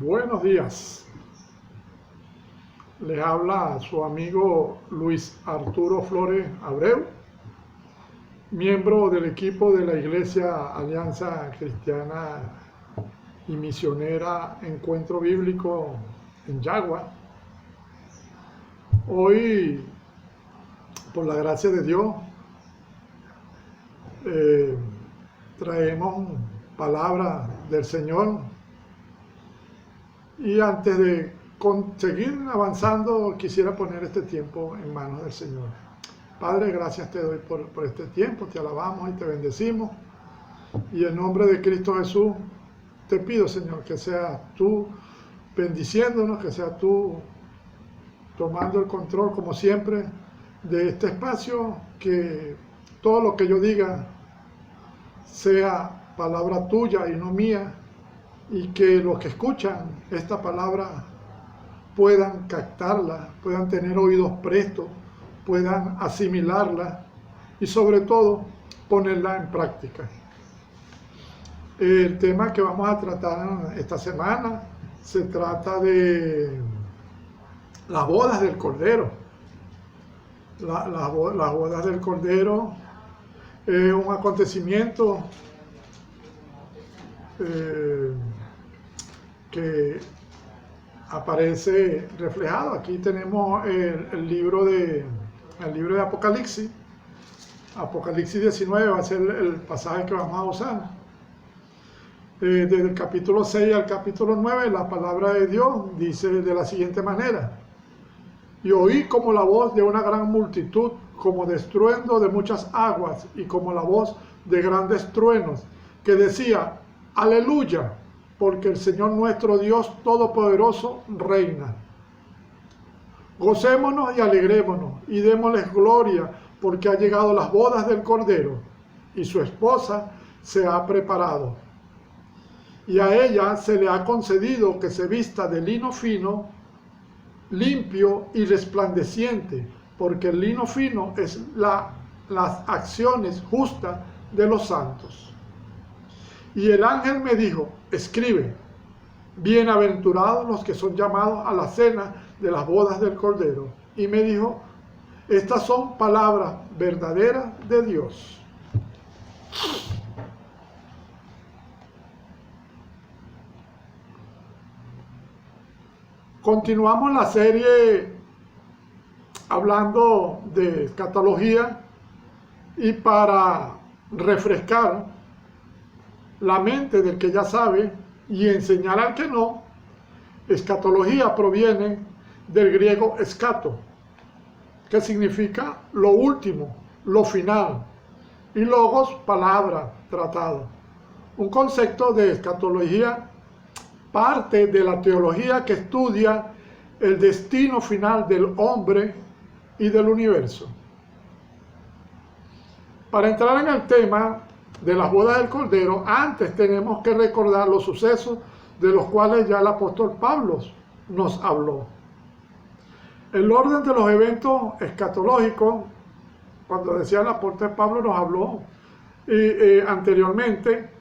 Buenos días. Les habla su amigo Luis Arturo Flores Abreu, miembro del equipo de la Iglesia Alianza Cristiana y Misionera Encuentro Bíblico en Yagua. Hoy, por la gracia de Dios, traemos palabra del Señor. Y antes de seguir avanzando, quisiera poner este tiempo en manos del Señor. Padre, gracias te doy por este tiempo, te alabamos y te bendecimos. Y en nombre de Cristo Jesús, te pido, Señor, que seas tú bendiciéndonos, que seas tú tomando el control, como siempre, de este espacio, que todo lo que yo diga sea palabra tuya y no mía, y que los que escuchan esta palabra puedan captarla, puedan tener oídos prestos, puedan asimilarla y sobre todo ponerla en práctica. El tema que vamos a tratar esta semana se trata de las bodas del Cordero. Las bodas del Cordero es un acontecimiento que aparece reflejado. Aquí tenemos el libro de Apocalipsis. Apocalipsis 19 va a ser el pasaje que vamos a usar. Desde el capítulo 6 al capítulo 9, la palabra de Dios dice de la siguiente manera: y oí como la voz de una gran multitud, como de estruendo de muchas aguas, y como la voz de grandes truenos, que decía: aleluya, porque el Señor nuestro Dios Todopoderoso reina. Gocémonos y alegrémonos, y démosles gloria, porque ha llegado las bodas del Cordero, y su esposa se ha preparado. Y a ella se le ha concedido que se vista de lino fino, limpio y resplandeciente, porque el lino fino es las acciones justas de los santos. Y el ángel me dijo: escribe, bienaventurados los que son llamados a la cena de las bodas del Cordero. Y me dijo: estas son palabras verdaderas de Dios. Continuamos la serie hablando de escatología, y para refrescar la mente del que ya sabe y enseñar al que no, escatología proviene del griego escato, que significa lo último, lo final, y logos, palabra, tratado. Un concepto de escatología parte de la teología que estudia el destino final del hombre y del universo. Para entrar en el tema de las bodas del Cordero, antes tenemos que recordar los sucesos de los cuales ya el apóstol Pablo nos habló. El orden de los eventos escatológicos, cuando decía el apóstol Pablo, nos habló anteriormente.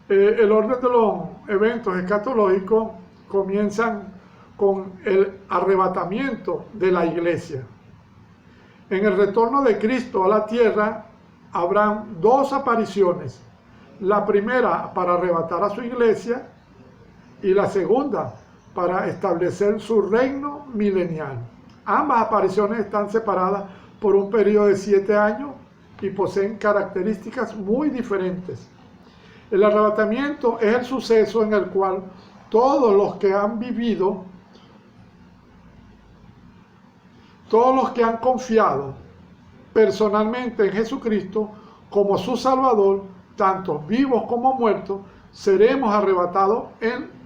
El orden de los eventos escatológicos comienzan con el arrebatamiento de la iglesia. En el retorno de Cristo a la tierra habrán dos apariciones: la primera para arrebatar a su iglesia y la segunda para establecer su reino milenial. Ambas apariciones están separadas por un periodo de 7 años y poseen características muy diferentes. El arrebatamiento es el suceso en el cual todos los que han vivido, todos los que han confiado personalmente en Jesucristo como su Salvador, tanto vivos como muertos, seremos arrebatados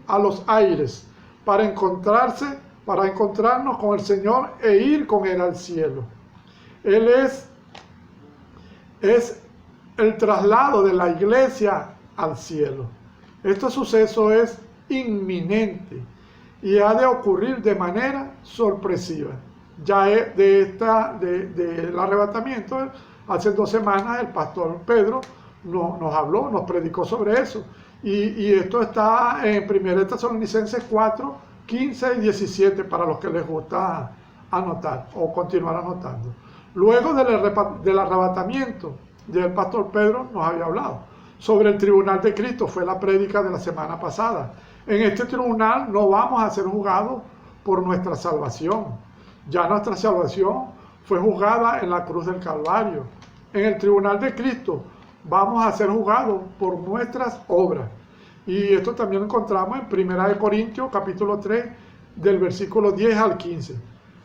a los aires para encontrarnos con el Señor e ir con Él al cielo. Él es el traslado de la iglesia al cielo. Este suceso es inminente y ha de ocurrir de manera sorpresiva. Ya del arrebatamiento, hace 2 semanas el pastor Pedro nos habló, nos predicó sobre eso. Y esto está en 1 Tesalonicenses 4, 15 y 17 para los que les gusta anotar o continuar anotando. Luego del arrebatamiento, ya el pastor Pedro nos había hablado sobre el tribunal de Cristo, fue la prédica de la semana pasada. En este tribunal no vamos a ser juzgados por nuestra salvación. Ya nuestra salvación fue juzgada en la cruz del Calvario. En el tribunal de Cristo vamos a ser juzgados por nuestras obras. Y esto también lo encontramos en 1 Corintios capítulo 3, del versículo 10 al 15.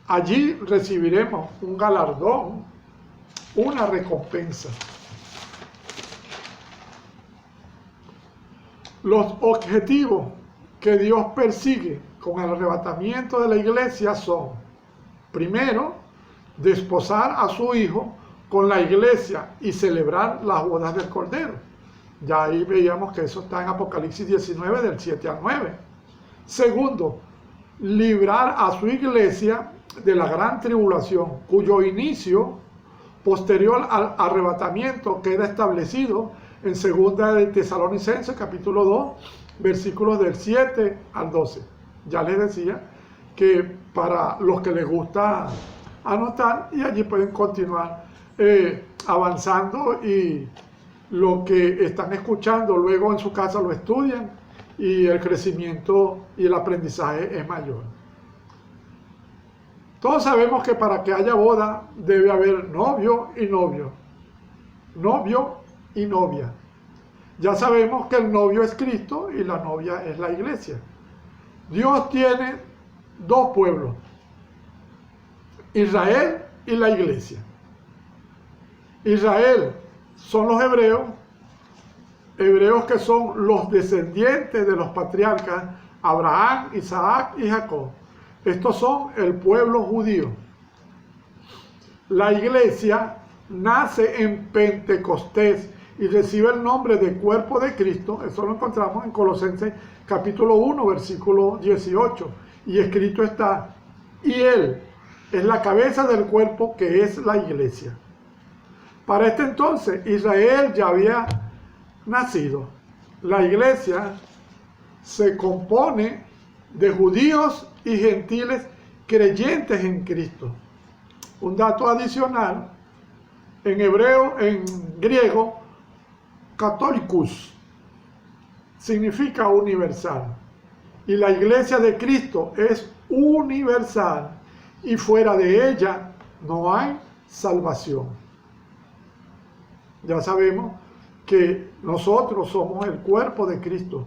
Allí recibiremos un galardón, una recompensa. Los objetivos que Dios persigue con el arrebatamiento de la iglesia son, primero, desposar a su Hijo con la iglesia y celebrar las bodas del Cordero. Ya ahí veíamos que eso está en Apocalipsis 19, del 7 al 9. Segundo, librar a su iglesia de la gran tribulación, cuyo inicio posterior al arrebatamiento queda establecido en 2 de Tesalonicenses capítulo 2, versículos del 7 al 12. Ya les decía que para los que les gusta anotar, y allí pueden continuar avanzando, y lo que están escuchando luego en su casa lo estudian y el crecimiento y el aprendizaje es mayor. Todos sabemos que para que haya boda debe haber novio y novio, novio y novia. Ya sabemos que el novio es Cristo y la novia es la iglesia. Dios tiene dos pueblos, Israel y la iglesia. Israel son los hebreos que son los descendientes de los patriarcas Abraham, Isaac y Jacob. Estos son el pueblo judío. La iglesia nace en Pentecostés y recibe el nombre de cuerpo de Cristo. Eso lo encontramos en Colosenses capítulo 1, versículo 18. Y escrito está, y Él es la cabeza del cuerpo que es la iglesia. Para este entonces Israel ya había nacido. La iglesia se compone de judíos y gentiles creyentes en Cristo. Un dato adicional, en griego, católicos significa universal. Y la iglesia de Cristo es universal y fuera de ella no hay salvación. Ya sabemos que nosotros somos el cuerpo de Cristo.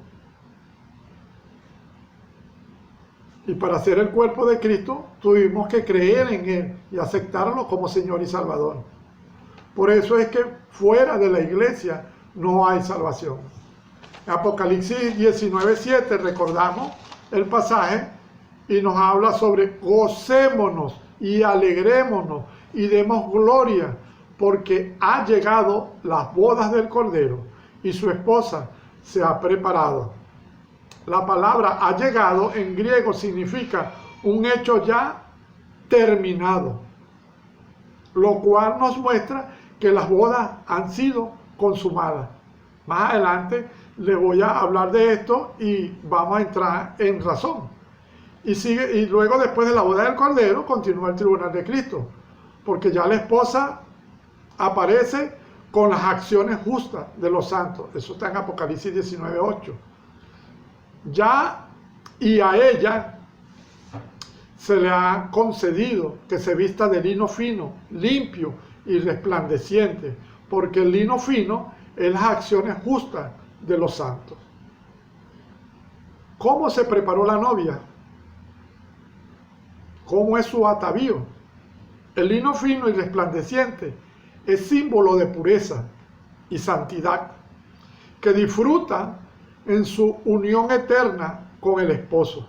Y para ser el cuerpo de Cristo tuvimos que creer en Él y aceptarlo como Señor y Salvador. Por eso es que fuera de la iglesia no hay salvación. En Apocalipsis 19:7 recordamos el pasaje y nos habla sobre gocémonos y alegrémonos y demos gloria porque ha llegado las bodas del Cordero y su esposa se ha preparado. La palabra ha llegado en griego significa un hecho ya terminado, lo cual nos muestra que las bodas han sido consumadas. Más adelante les voy a hablar de esto y vamos a entrar en razón. Y luego, después de la boda del Cordero, continúa el tribunal de Cristo, porque ya la esposa aparece con las acciones justas de los santos. Eso está en Apocalipsis 19:8. Ya, y a ella se le ha concedido que se vista de lino fino, limpio y resplandeciente, porque el lino fino es las acciones justas de los santos. ¿Cómo se preparó la novia? ¿Cómo es su atavío? El lino fino y resplandeciente es símbolo de pureza y santidad, que disfruta en su unión eterna con el esposo.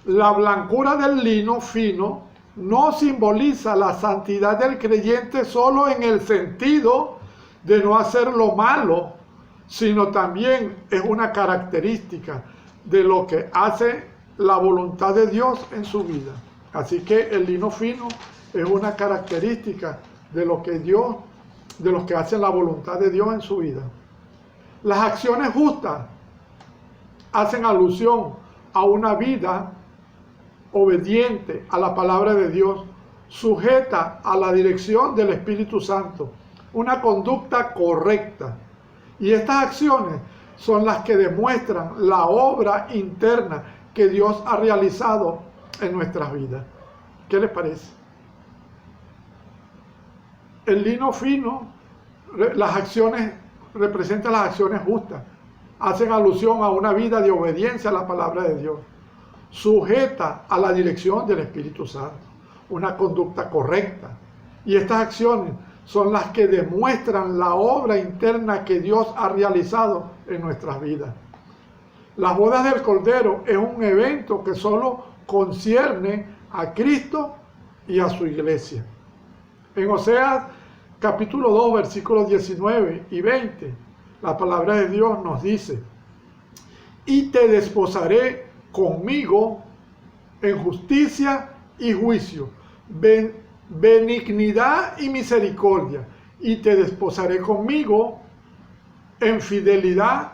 La blancura del lino fino no simboliza la santidad del creyente solo en el sentido de no hacer lo malo, sino también es una característica de lo que hace la voluntad de Dios en su vida. Así que el lino fino es una característica de lo que hacen la voluntad de Dios en su vida. Las acciones justas hacen alusión a una vida obediente a la palabra de Dios, sujeta a la dirección del Espíritu Santo, una conducta correcta. Y estas acciones son las que demuestran la obra interna que Dios ha realizado en nuestras vidas. ¿Qué les parece? El lino fino, las acciones, representan las acciones justas, hacen alusión a una vida de obediencia a la palabra de Dios, sujeta a la dirección del Espíritu Santo, una conducta correcta. Y estas acciones son las que demuestran la obra interna que Dios ha realizado en nuestras vidas. Las bodas del Cordero es un evento que solo concierne a Cristo y a su iglesia. En Oseas capítulo 2, versículos 19 y 20, la palabra de Dios nos dice: y te desposaré conmigo en justicia y juicio, benignidad y misericordia, y te desposaré conmigo en fidelidad,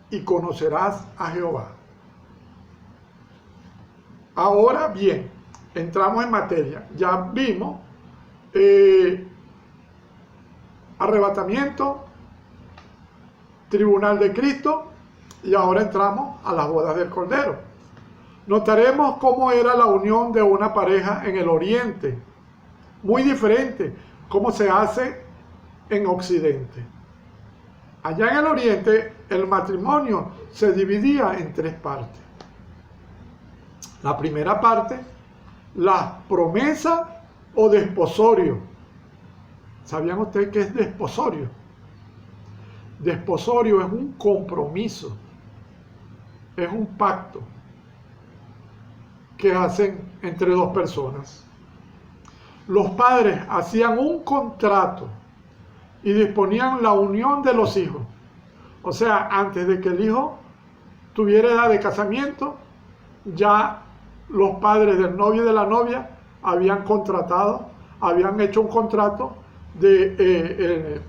y conocerás a Jehová. Ahora bien, entramos en materia. Ya vimos arrebatamiento, tribunal de Cristo, y ahora entramos a las bodas del Cordero. Notaremos cómo era la unión de una pareja en el Oriente, muy diferente cómo se hace en Occidente. Allá en el Oriente el matrimonio se dividía en tres partes. La primera parte, la promesa o desposorio. ¿Sabían ustedes qué es desposorio? Desposorio es un compromiso, es un pacto que hacen entre dos personas. Los padres hacían un contrato y disponían la unión de los hijos. O sea, antes de que el hijo tuviera edad de casamiento, ya los padres del novio y de la novia habían contratado, habían hecho un contrato de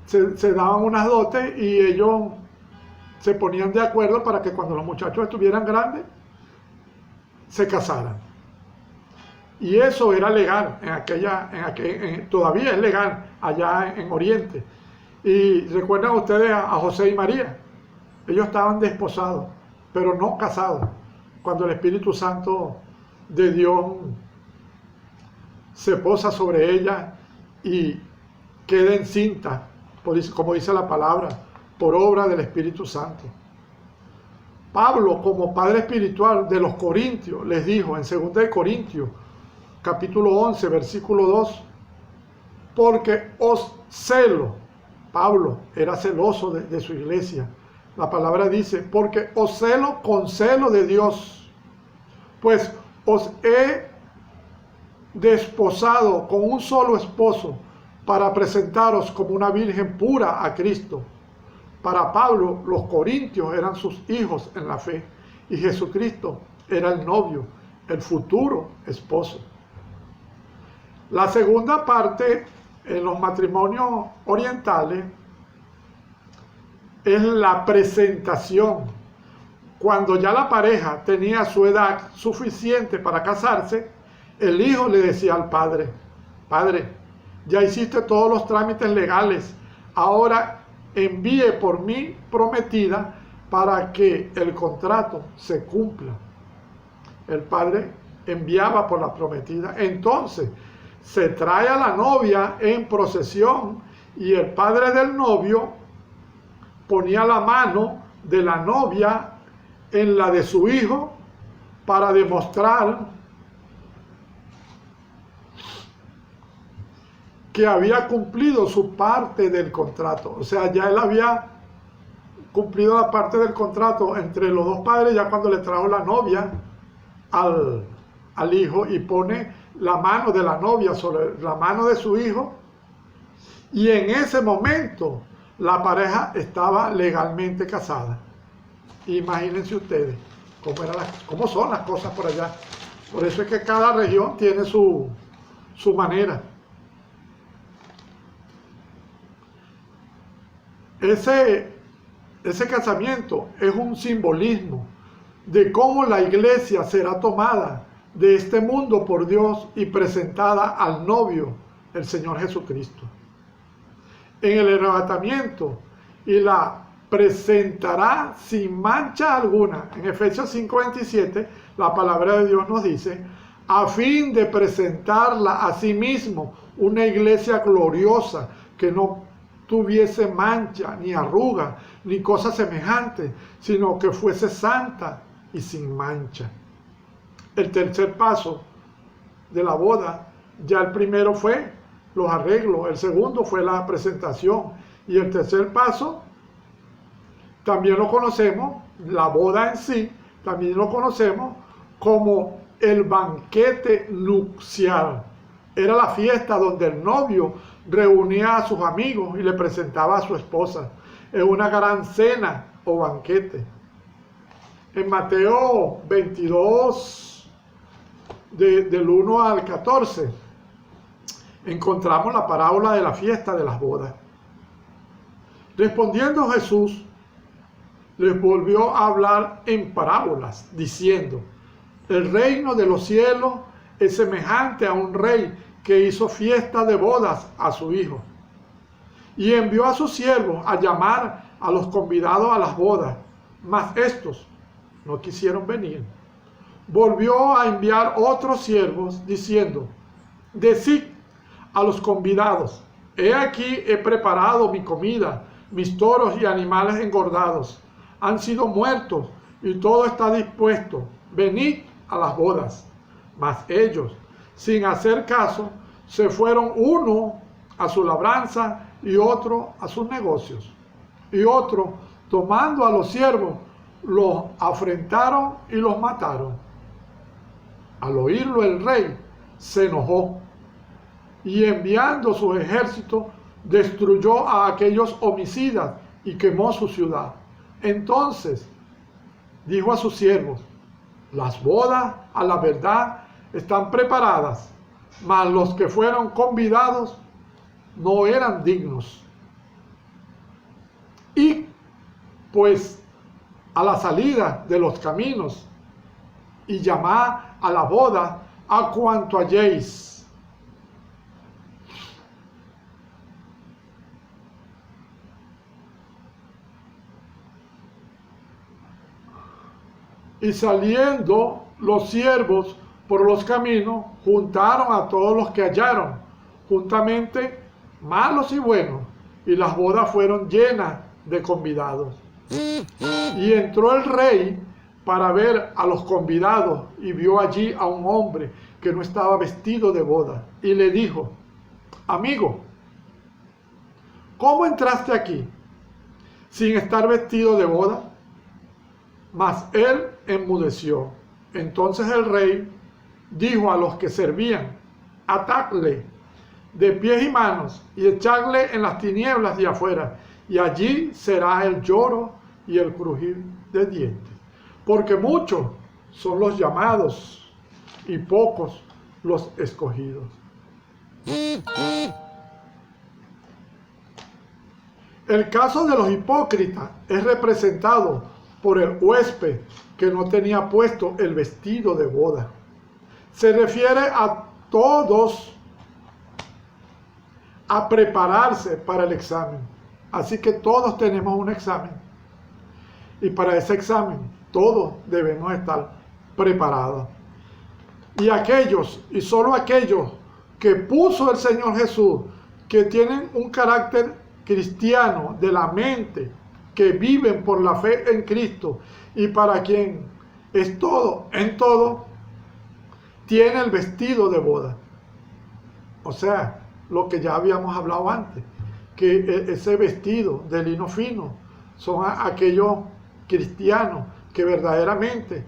se daban unas dotes y ellos se ponían de acuerdo para que cuando los muchachos estuvieran grandes se casaran. Y eso era legal todavía es legal allá en Oriente. Y recuerdan ustedes a José y María. Ellos estaban desposados, pero no casados, cuando el Espíritu Santo de Dios se posa sobre ella y queda encinta, como dice la palabra, por obra del Espíritu Santo. Pablo, como padre espiritual de los corintios, les dijo en 2 Corintios, capítulo 11, versículo 2, porque os celo. Pablo era celoso de su iglesia. La palabra dice, porque os celo con celo de Dios, pues os he desposado con un solo esposo para presentaros como una virgen pura a Cristo. Para Pablo, los corintios eran sus hijos en la fe y Jesucristo era el novio, el futuro esposo. La segunda parte en los matrimonios orientales es la presentación. Cuando ya la pareja tenía su edad suficiente para casarse, el hijo le decía al padre: padre, ya hiciste todos los trámites legales, ahora envíe por mi prometida para que el contrato se cumpla. El padre enviaba por la prometida. Entonces se trae a la novia en procesión y el padre del novio ponía la mano de la novia en la de su hijo para demostrar que había cumplido su parte del contrato. O sea, ya él había cumplido la parte del contrato entre los dos padres, ya cuando le trajo la novia al hijo y pone la mano de la novia sobre la mano de su hijo, y en ese momento la pareja estaba legalmente casada. Imagínense ustedes cómo son las cosas por allá. Por eso es que cada región tiene su manera. Ese casamiento es un simbolismo de cómo la iglesia será tomada de este mundo por Dios y presentada al novio, el Señor Jesucristo. En el arrebatamiento, y la presentará sin mancha alguna. En Efesios 5:27, la palabra de Dios nos dice, a fin de presentarla a sí mismo, una iglesia gloriosa, que no tuviese mancha, ni arruga, ni cosa semejante, sino que fuese santa y sin mancha. El tercer paso de la boda, ya el primero fue los arreglos, el segundo fue la presentación, y el tercer paso también lo conocemos, la boda en sí, también lo conocemos como el banquete nupcial. Era la fiesta donde el novio reunía a sus amigos y le presentaba a su esposa en una gran cena o banquete. En Mateo 22, del 1 al 14, encontramos la parábola de la fiesta de las bodas. Respondiendo Jesús, les volvió a hablar en parábolas, diciendo, el reino de los cielos es semejante a un rey que hizo fiesta de bodas a su hijo, y envió a sus siervos a llamar a los convidados a las bodas, mas estos no quisieron venir. Volvió a enviar otros siervos, diciendo, decid a los convidados, he aquí he preparado mi comida, mis toros y animales engordados han sido muertos y todo está dispuesto, venid a las bodas. Mas ellos, sin hacer caso, se fueron uno a su labranza y otro a sus negocios. Y otro, tomando a los siervos, los afrentaron y los mataron. Al oírlo el rey se enojó y enviando sus ejércitos destruyó a aquellos homicidas y quemó su ciudad. Entonces dijo a sus siervos, las bodas a la verdad están preparadas, mas los que fueron convidados no eran dignos. Y pues a la salida de los caminos y llamad a la boda a cuanto halléis. Y saliendo los siervos por los caminos, juntaron a todos los que hallaron, juntamente malos y buenos, y las bodas fueron llenas de convidados. Y entró el rey para ver a los convidados, y vio allí a un hombre que no estaba vestido de boda, y le dijo, amigo, ¿cómo entraste aquí sin estar vestido de boda? Mas él enmudeció. Entonces el rey dijo a los que servían, atadle de pies y manos y echadle en las tinieblas de afuera, y allí será el lloro y el crujir de dientes. Porque muchos son los llamados y pocos los escogidos. El caso de los hipócritas es representado por el huésped que no tenía puesto el vestido de boda. Se refiere a todos a prepararse para el examen. Así que todos tenemos un examen. Y para ese examen todos debemos estar preparados. Y aquellos, y solo aquellos que puso el Señor Jesús, que tienen un carácter cristiano de la mente, que viven por la fe en Cristo y para quien es todo en todo, tiene el vestido de boda. O sea, lo que ya habíamos hablado antes, que ese vestido de lino fino son aquellos cristianos que verdaderamente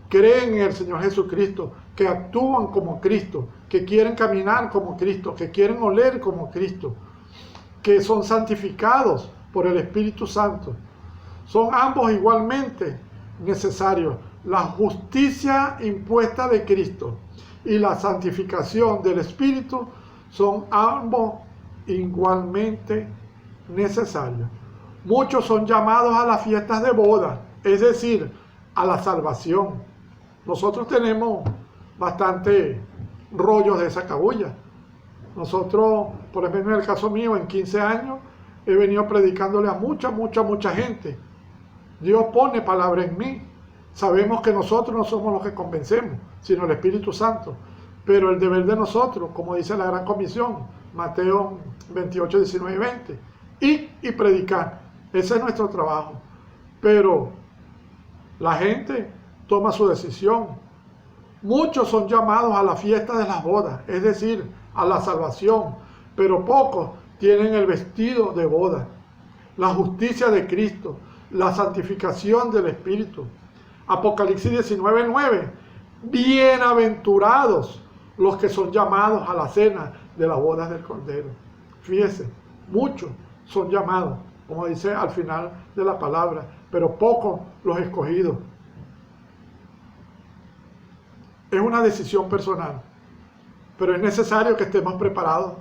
creen en el Señor Jesucristo, que actúan como Cristo, que quieren caminar como Cristo, que quieren oler como Cristo, que son santificados por el Espíritu Santo. Son ambos igualmente necesarios. La justicia impuesta de Cristo y la santificación del Espíritu son ambos igualmente necesarios. muchos son llamados a las fiestas de boda, es decir, a la salvación. Nosotros tenemos bastante rollos de esa cabulla. Nosotros, por ejemplo, en el caso mío, en 15 años, he venido predicándole a mucha gente. Dios pone palabra en mí. Sabemos que nosotros no somos los que convencemos, sino el Espíritu Santo. Pero el deber de nosotros, como dice la Gran Comisión, Mateo 28, 19 y 20, ir y predicar. Ese es nuestro trabajo. Pero la gente toma su decisión. Muchos son llamados a la fiesta de las bodas, es decir, a la salvación, pero pocos tienen el vestido de boda, la justicia de Cristo, la santificación del Espíritu. Apocalipsis 19:9, bienaventurados los que son llamados a la cena de las bodas del Cordero. Fíjese, muchos son llamados, como dice al final de la palabra, pero pocos los escogidos. Es una decisión personal, pero es necesario que estemos preparados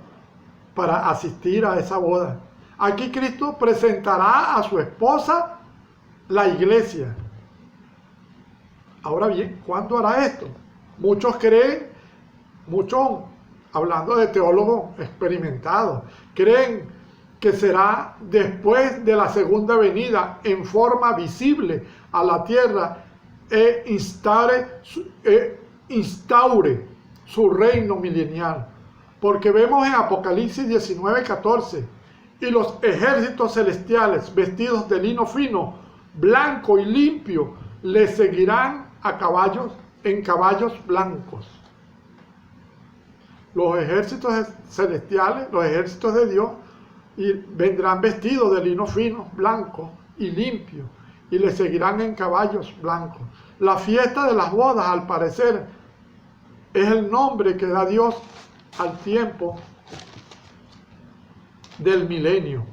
para asistir a esa boda. Aquí Cristo presentará a su esposa, la iglesia. Ahora bien, ¿cuándo hará esto? Muchos creen, hablando de teólogos experimentados, creen que será después de la segunda venida en forma visible a la tierra e instaure su reino milenial. Porque vemos en Apocalipsis 19:14, y los ejércitos celestiales vestidos de lino fino, blanco y limpio, le seguirán en caballos blancos. Los ejércitos celestiales, los ejércitos de Dios, y vendrán vestidos de lino fino, blanco y limpio, y le seguirán en caballos blancos. La fiesta de las bodas, al parecer, es el nombre que da Dios al tiempo del milenio.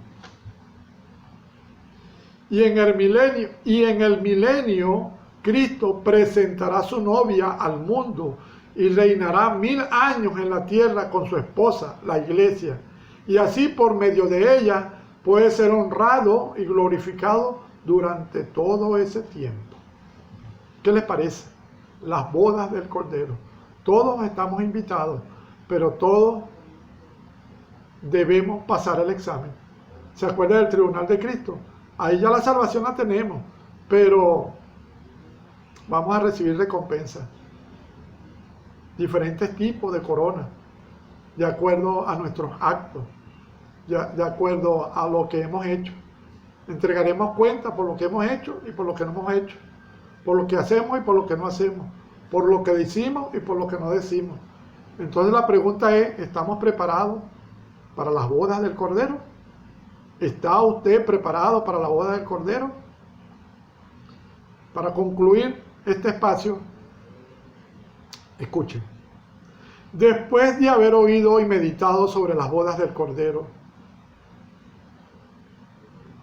Y en el milenio, Cristo presentará a su novia al mundo y reinará 1000 años en la tierra con su esposa, la iglesia. Y así, por medio de ella, puede ser honrado y glorificado durante todo ese tiempo. ¿Qué les parece? Las bodas del Cordero. Todos estamos invitados, pero todos debemos pasar el examen. ¿Se acuerda del tribunal de Cristo? Ahí ya la salvación la tenemos, pero vamos a recibir recompensa. Diferentes tipos de corona, de acuerdo a nuestros actos, de acuerdo a lo que hemos hecho. Entregaremos cuenta por lo que hemos hecho y por lo que no hemos hecho, por lo que hacemos y por lo que no hacemos, por lo que decimos y por lo que no decimos. Entonces la pregunta es, ¿estamos preparados para las bodas del Cordero? ¿Está usted preparado para la boda del Cordero? Para concluir este espacio, escuchen. Después de haber oído y meditado sobre las bodas del Cordero,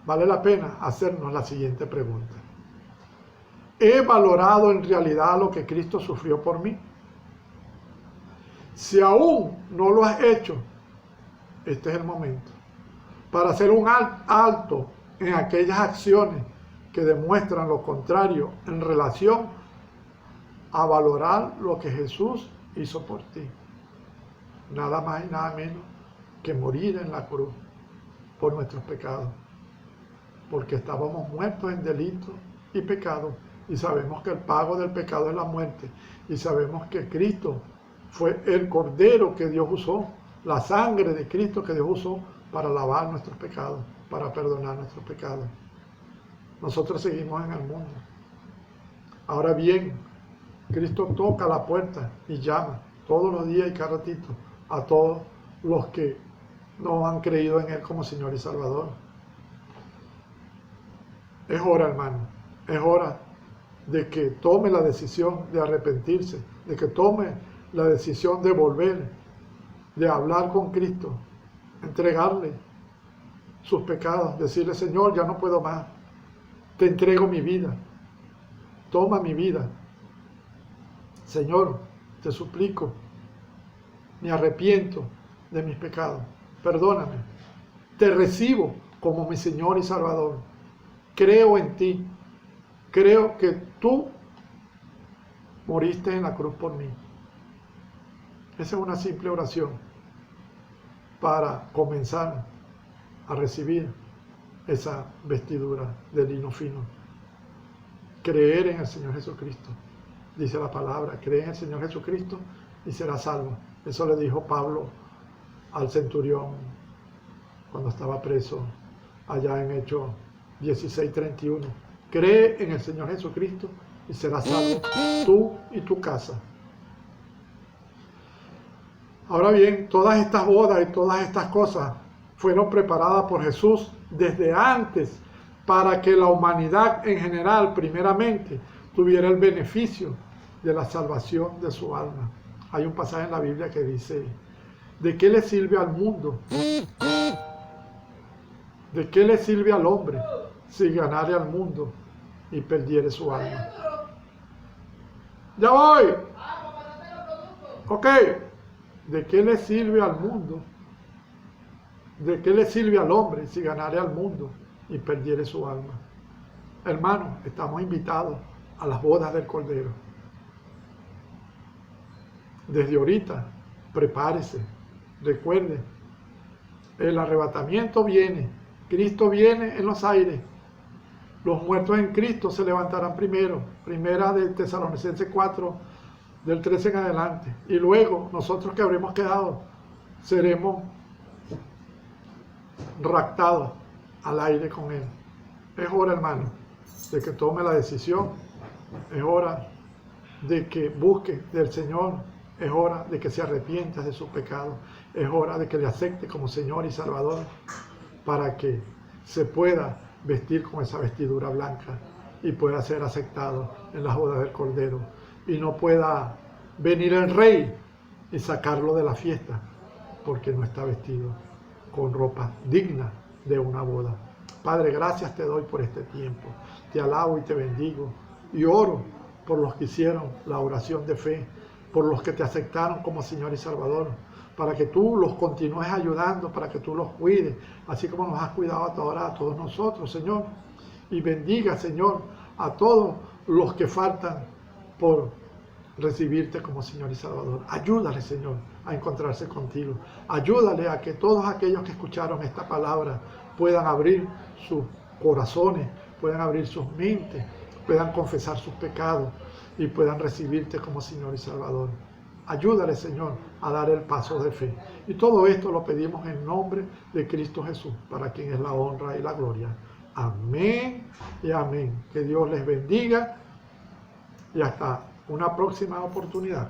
vale la pena hacernos la siguiente pregunta. ¿He valorado en realidad lo que Cristo sufrió por mí? Si aún no lo has hecho, este es el momento para hacer un alto en aquellas acciones que demuestran lo contrario en relación a valorar lo que Jesús hizo por ti. Nada más y nada menos que morir en la cruz por nuestros pecados, porque estábamos muertos en delitos y pecados, y sabemos que el pago del pecado es la muerte, y sabemos que Cristo fue el Cordero que Dios usó, la sangre de Cristo que Dios usó para lavar nuestros pecados, para perdonar nuestros pecados. Nosotros seguimos en el mundo. Ahora bien, Cristo toca la puerta y llama todos los días y cada ratito a todos los que no han creído en Él como Señor y Salvador. Es hora, hermano, es hora de que tome la decisión de arrepentirse, de que tome la decisión de volver, de hablar con Cristo, entregarle sus pecados, decirle, Señor, ya no puedo más, te entrego mi vida, toma mi vida. Señor, te suplico, me arrepiento de mis pecados, perdóname, te recibo como mi Señor y Salvador. Creo en ti. Creo que tú moriste en la cruz por mí. Esa es una simple oración para comenzar a recibir esa vestidura de lino fino. Creer en el Señor Jesucristo. Dice la palabra, cree en el Señor Jesucristo y serás salvo. Eso le dijo Pablo al centurión cuando estaba preso allá en Hechos 16:31. Cree en el Señor Jesucristo y serás salvo tú y tu casa. Ahora bien, todas estas bodas y todas estas cosas fueron preparadas por Jesús desde antes para que la humanidad en general, primeramente, tuviera el beneficio de la salvación de su alma. Hay un pasaje en la Biblia que dice, ¿de qué le sirve al mundo? ¿De qué le sirve al hombre si ganare al mundo y perdiere su alma? ¡Ya voy! Ok. ¿De qué le sirve al mundo? ¿De qué le sirve al hombre si ganare al mundo y perdiere su alma? Hermanos, estamos invitados a las bodas del Cordero. Desde ahorita, prepárese, recuerde, el arrebatamiento viene, Cristo viene en los aires. Los muertos en Cristo se levantarán primero. Primera de Tesalonicenses 4, del 13 en adelante. Y luego, nosotros que habremos quedado, seremos raptados al aire con Él. Es hora, hermano, de que tome la decisión. Es hora de que busque del Señor. Es hora de que se arrepienta de sus pecados. Es hora de que le acepte como Señor y Salvador para que se pueda vestir con esa vestidura blanca y pueda ser aceptado en las bodas del Cordero. Y no pueda venir el rey y sacarlo de la fiesta porque no está vestido con ropa digna de una boda. Padre, gracias te doy por este tiempo. Te alabo y te bendigo y oro por los que hicieron la oración de fe, por los que te aceptaron como Señor y Salvador, para que tú los continúes ayudando, para que tú los cuides, así como nos has cuidado hasta ahora a todos nosotros, Señor. Y bendiga, Señor, a todos los que faltan por recibirte como Señor y Salvador. Ayúdale, Señor, a encontrarse contigo. Ayúdale a que todos aquellos que escucharon esta palabra puedan abrir sus corazones, puedan abrir sus mentes, puedan confesar sus pecados y puedan recibirte como Señor y Salvador. Ayúdale, Señor, a dar el paso de fe. Y todo esto lo pedimos en nombre de Cristo Jesús, para quien es la honra y la gloria. Amén y amén. Que Dios les bendiga y hasta una próxima oportunidad.